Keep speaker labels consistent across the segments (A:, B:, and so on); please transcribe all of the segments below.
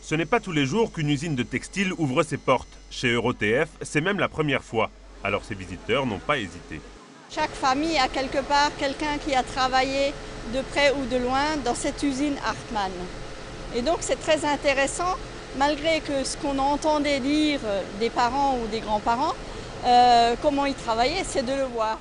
A: Ce n'est pas tous les jours qu'une usine de textile ouvre ses portes. Chez EuroTF, c'est même la première fois. Alors ces visiteurs n'ont pas hésité.
B: Chaque famille a quelque part quelqu'un qui a travaillé de près ou de loin dans cette usine Hartmann. Et donc c'est très intéressant, malgré que ce qu'on entendait dire des parents ou des grands-parents, comment ils travaillaient, c'est de le voir.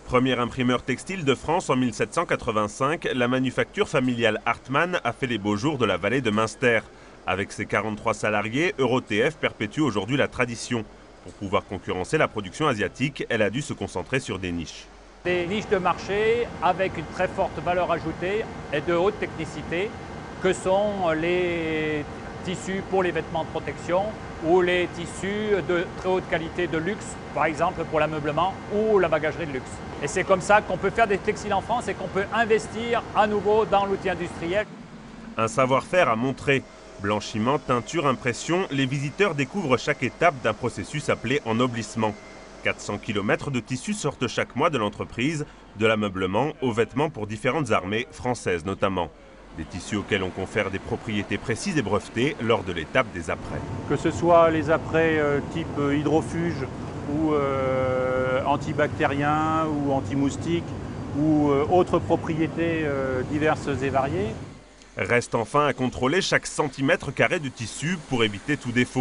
A: Premier imprimeur textile de France en 1785, la manufacture familiale Hartmann a fait les beaux jours de la vallée de Münster. Avec ses 43 salariés, EuroTF perpétue aujourd'hui la tradition. Pour pouvoir concurrencer la production asiatique, elle a dû se concentrer sur des niches.
C: Des niches de marché avec une très forte valeur ajoutée et de haute technicité, que sont les tissus pour les vêtements de protection ou les tissus de très haute qualité de luxe, par exemple pour l'ameublement ou la bagagerie de luxe. Et c'est comme ça qu'on peut faire des textiles en France et qu'on peut investir à nouveau dans l'outil industriel.
A: Un savoir-faire à montrer. Blanchiment, teinture, impression, les visiteurs découvrent chaque étape d'un processus appelé ennoblissement. 400 km de tissus sortent chaque mois de l'entreprise, de l'ameublement aux vêtements pour différentes armées, françaises notamment. Des tissus auxquels on confère des propriétés précises et brevetées lors de l'étape des apprêts.
D: Que ce soit les apprêts type hydrofuge ou antibactériens ou anti-moustiques ou autres propriétés diverses et variées.
A: Reste enfin à contrôler chaque centimètre carré de tissu pour éviter tout défaut.